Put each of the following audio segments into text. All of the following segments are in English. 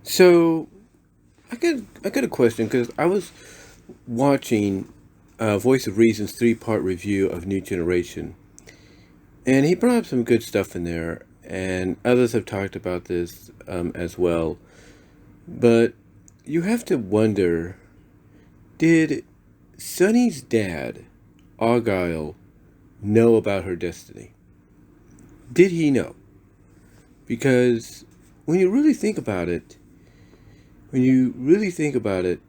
So I got a question because I was watching Voice of Reason's three-part review of New Generation, and he brought up some good stuff in there, and others have talked about this as well. But you have to wonder: did Sunny's dad, Argyle, know about her destiny? Did he know? Because when you really think about it, when you really think about it,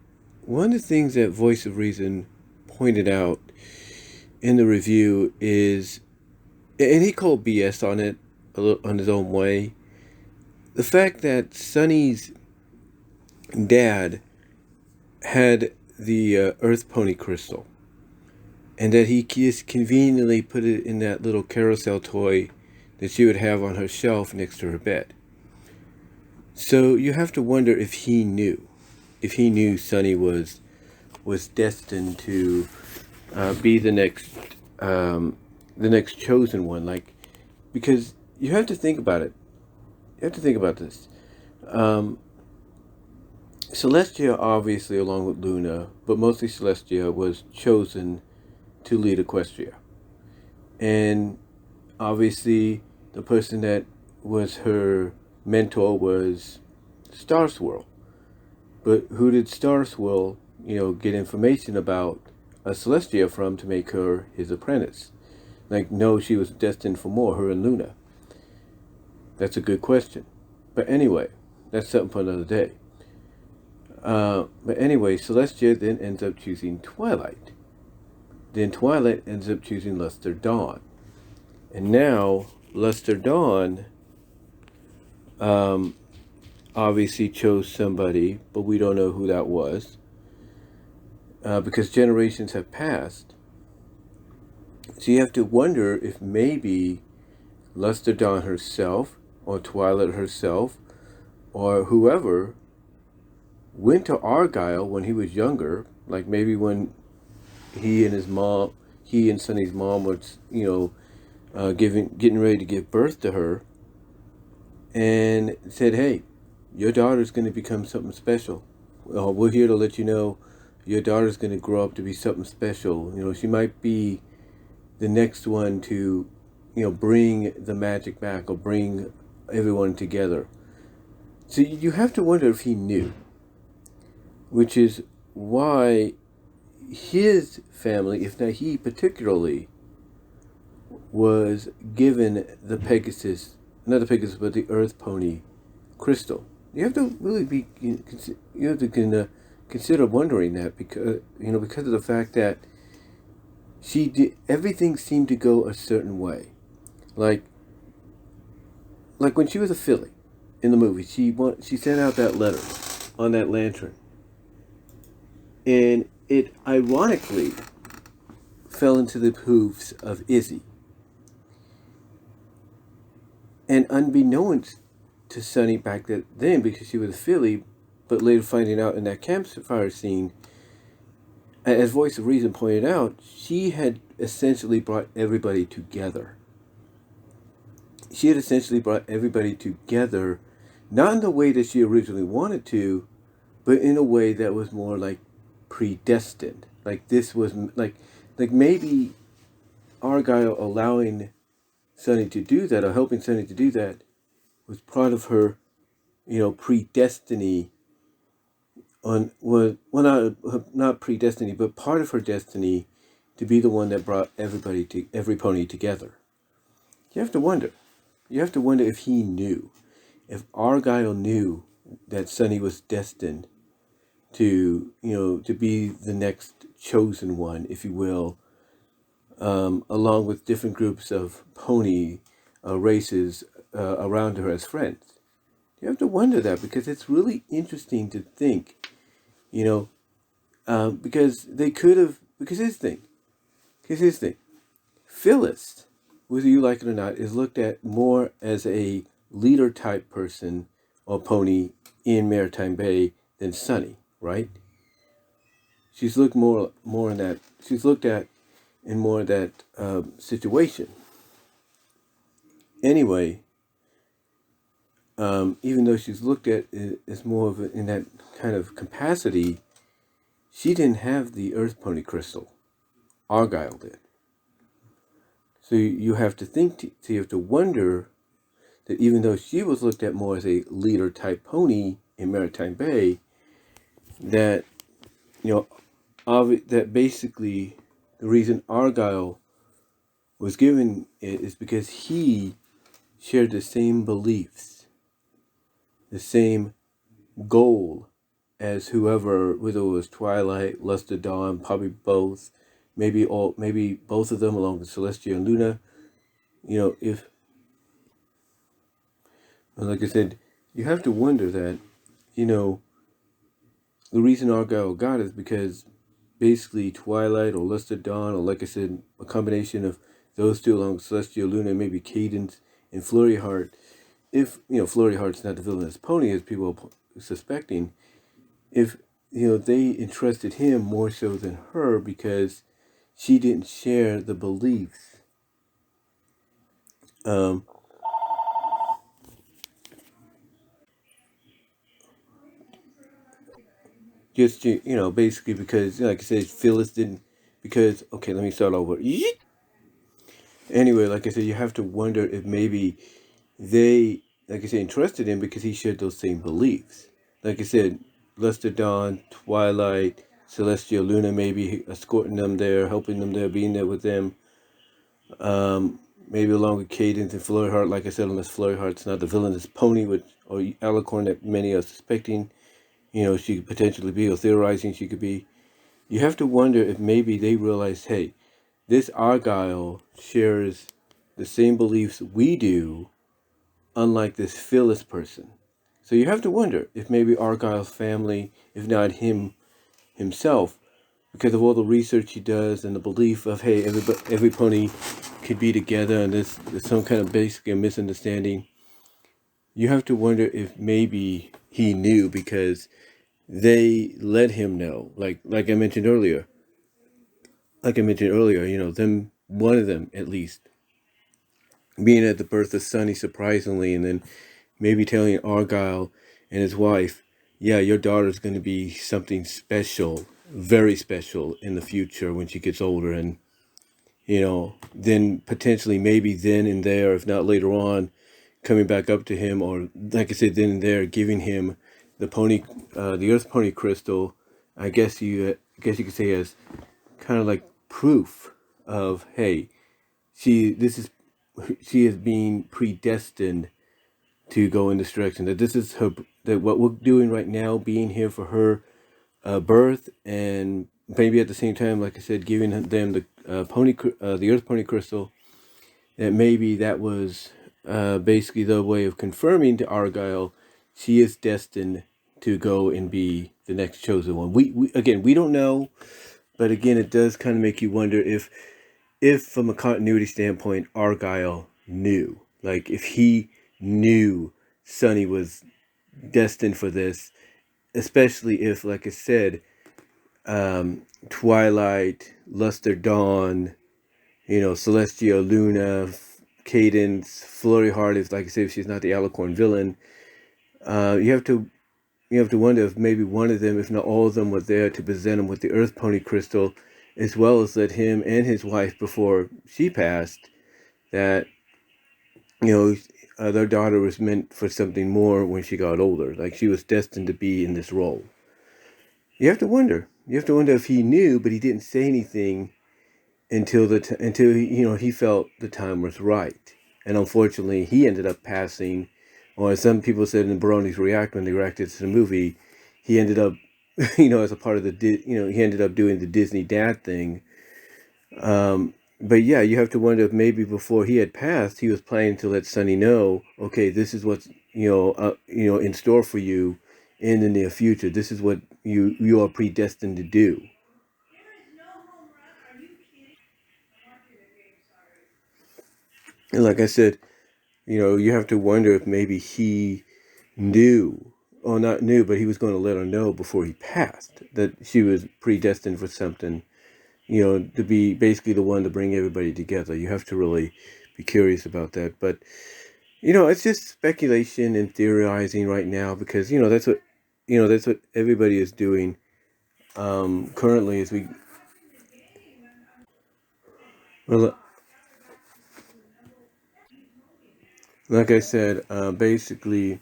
one of the things that Voice of Reason pointed out in the review is, and he called BS on it on his own way, the fact that Sonny's dad had the Earth Pony crystal, and that he just conveniently put it in that little carousel toy that she would have on her shelf next to her bed. So you have to wonder if he knew Sonny was destined to be the next chosen one. Like, because you have to think about it. You have to think about this. Um, Celestia, obviously, along with Luna, but mostly Celestia, was chosen to lead Equestria. And obviously, the person that was her mentor was Star Swirl. But who did Star Swirl, get information about a Celestia from to make her his apprentice? Like, no, she was destined for more, her and Luna. That's a good question. But anyway, that's something for another day. But anyway, Celestia then ends up choosing Twilight. Then Twilight ends up choosing Luster Dawn. And now, Luster Dawn obviously chose somebody, but we don't know who that was. Because generations have passed. So you have to wonder if maybe Luster Dawn herself, or Twilight herself, or whoever went to Argyle when he was younger, like maybe when he and Sonny's mom was, getting ready to give birth to her, and said, "Hey, your daughter's going to become something special. We're here to let you know your daughter's going to grow up to be something special. She might be the next one to, bring the magic back or bring everyone together." So you have to wonder if he knew, which is why his family, if not he particularly, was given the Pegasus, not the Pegasus, but the Earth Pony crystal. You have to really consider wondering that, because of the fact that she did everything seemed to go a certain way, like when she was a filly in the movie, she sent out that letter on that lantern, and it ironically fell into the hooves of Izzy. And unbeknownst to Sunny back then, because she was a filly, but later finding out in that campfire scene, as Voice of Reason pointed out, she had essentially brought everybody together. She had essentially brought everybody together, not in the way that she originally wanted to, but in a way that was more like predestined. Like this was like maybe Argyle allowing Sunny to do that, or helping Sunny to do that, was part of her, predestiny. Not predestiny, but part of her destiny to be the one that brought every pony together. You have to wonder. You have to wonder if he knew, if Argyle knew that Sunny was destined to, to be the next chosen one, if you will, along with different groups of pony races around her as friends. You have to wonder that, because it's really interesting to think, because they could have, because here's the thing, Phyllis, whether you like it or not, is looked at more as a leader type person or pony in Maritime Bay than Sunny, right? She's looked more in that. She's looked at in more of that situation. Anyway, even though she's looked at it as more of in that kind of capacity, she didn't have the Earth Pony crystal. Argyle did. So you have to think, so you have to wonder that even though she was looked at more as a leader type pony in Maritime Bay, that, you know, that basically the reason Argyle was given it is because he shared the same beliefs, the same goal as whoever, whether it was Twilight, Lust of Dawn, probably both, maybe both of them along with Celestia and Luna. If, like I said, you have to wonder that, you know, the reason Argyle got it is because basically Twilight or Lust of Dawn, or like I said, a combination of those two along with Celestial Luna, maybe Cadence and Flurry Heart. If, Flurry Heart's not the villainous pony as people are suspecting, if, they entrusted him more so than her because she didn't share the beliefs. Um, just to, basically because, like I said, Phyllis didn't, because, okay, let me start over. Anyway, like I said, you have to wonder if maybe they, like I said, entrusted him because he shared those same beliefs. Like I said, Luster Dawn, Twilight, Celestial Luna, maybe escorting them there, helping them there, being there with them. Maybe along with Cadence and Flurry Heart, like I said, unless Flurry Heart's not the villainous pony, or Alicorn that many are suspecting, she could potentially be, or theorizing she could be. You have to wonder if maybe they realize, hey, this Argyle shares the same beliefs we do, unlike this Phyllis person. So you have to wonder if maybe Argyle's family, if not himself, because of all the research he does and the belief of, hey, every pony could be together and there's some kind of basic misunderstanding. You have to wonder if maybe he knew because they let him know. Like I mentioned earlier. Them, one of them at least, being at the birth of Sonny surprisingly, and then maybe telling Argyle and his wife, yeah, your daughter's going to be something special, very special in the future when she gets older. And, then potentially maybe then and there, if not later on, coming back up to him, or like I said, then and there, giving him the Earth Pony crystal. I guess you could say as kind of like proof of, hey, she is being predestined to go in this direction. That this is her. That what we're doing right now, being here for her birth, and maybe at the same time, like I said, giving them the Earth Pony crystal. That maybe that was basically the way of confirming to Argyle she is destined to go and be the next chosen one. We don't know, but again, it does kind of make you wonder if from a continuity standpoint, Argyle knew. Like, if he knew Sonny was destined for this, especially if, like I said, Twilight, Luster Dawn, Celestia Luna, Cadence, Flurry Heart, if, like I said, if she's not the Alicorn villain, you have to wonder if maybe one of them, if not all of them, were there to present him with the Earth Pony crystal, as well as let him and his wife, before she passed, that their daughter was meant for something more when she got older. Like, she was destined to be in this role. You have to wonder. You have to wonder if he knew, but he didn't say anything until he felt the time was right. And unfortunately, he ended up passing, or as some people said in Baroni's React when they reacted to the movie, he ended up, as a part of he ended up doing the Disney dad thing. But yeah, you have to wonder if maybe before he had passed, he was planning to let Sonny know, okay, this is what's in store for you in the near future. This is what you are predestined to do. And like I said, you have to wonder if maybe he knew, or not knew, but he was going to let her know before he passed that she was predestined for something, to be basically the one to bring everybody together. You have to really be curious about that. But It's just speculation and theorizing right now because that's what everybody is doing currently. As we well, like I said, basically,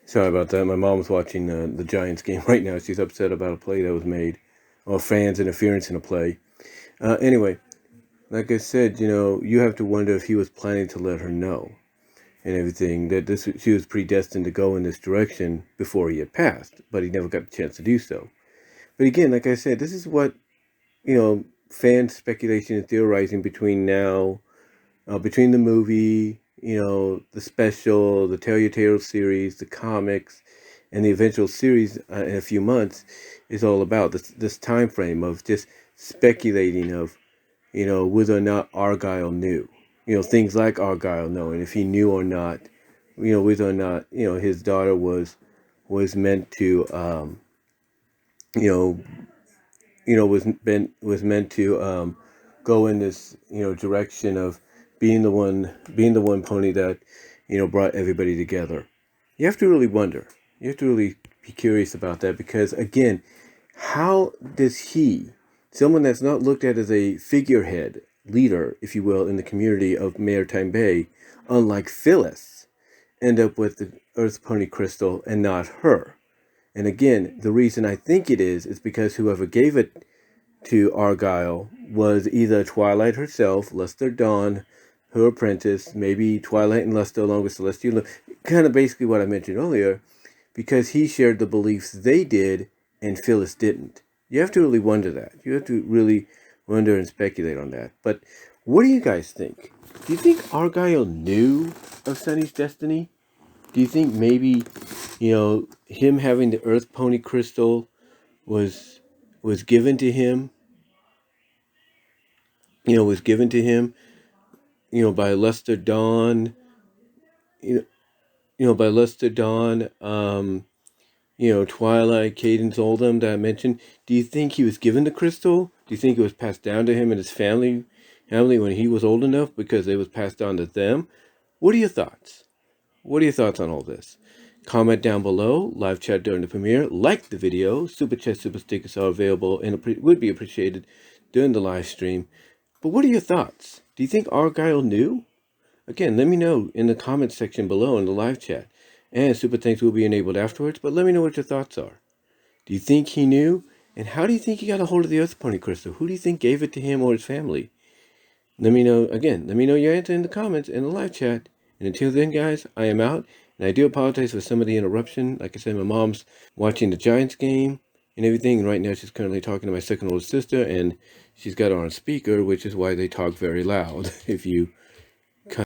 sorry about that. My mom's watching the Giants game right now. She's upset about a play that was made, or fans' interference in a play. Anyway, like I said, you have to wonder if he was planning to let her know and everything that this she was predestined to go in this direction before he had passed, but he never got the chance to do so. But again, like I said, this is what fan speculation and theorizing between the movie, the special, the Tell Your Tale series, the comics, and the eventual series in a few months is all about this time frame of just speculating of whether or not Argyle knew, things like Argyle knowing if he knew or not, whether or not his daughter was meant to you know was meant to go in this direction of being the one pony that brought everybody together. You have to really wonder. You have to really be curious about that because again, how does he, someone that's not looked at as a figurehead leader, if you will, in the community of Maritime Bay, unlike Phyllis, end up with the Earth Pony crystal and not her? And again, the reason I think it is because whoever gave it to Argyle was either Twilight herself, Lester Dawn, her apprentice, maybe Twilight and Lester along with Celestial, kind of basically what I mentioned earlier, because he shared the beliefs they did and Phyllis didn't. You have to really wonder that. You have to really wonder and speculate on that. But what do you guys think? Do you think Argyle knew of Sunny's destiny? Do you think maybe, him having the Earth Pony crystal was was given to him was given to him, by Lester Dawn, you know, by Lester Dawn, Twilight, Cadence Oldham that I mentioned. Do you think he was given the crystal? Do you think it was passed down to him and his family when he was old enough because it was passed down to them? What are your thoughts? What are your thoughts on all this? Comment down below, live chat during the premiere, like the video, super chat, super stickers are available and would be appreciated during the live stream. But what are your thoughts? Do you think Argyle knew? Again, let me know in the comments section below in the live chat. And super thanks will be enabled afterwards, but let me know what your thoughts are. Do you think he knew? And how do you think he got a hold of the Earth Pony Crystal? Who do you think gave it to him or his family? Let me know, again, let me know your answer in the comments in the live chat. And until then, guys, I am out. And I do apologize for some of the interruption. Like I said, my mom's watching the Giants game and everything. And right now she's currently talking to my second oldest sister. And she's got her on speaker, which is why they talk very loud. If you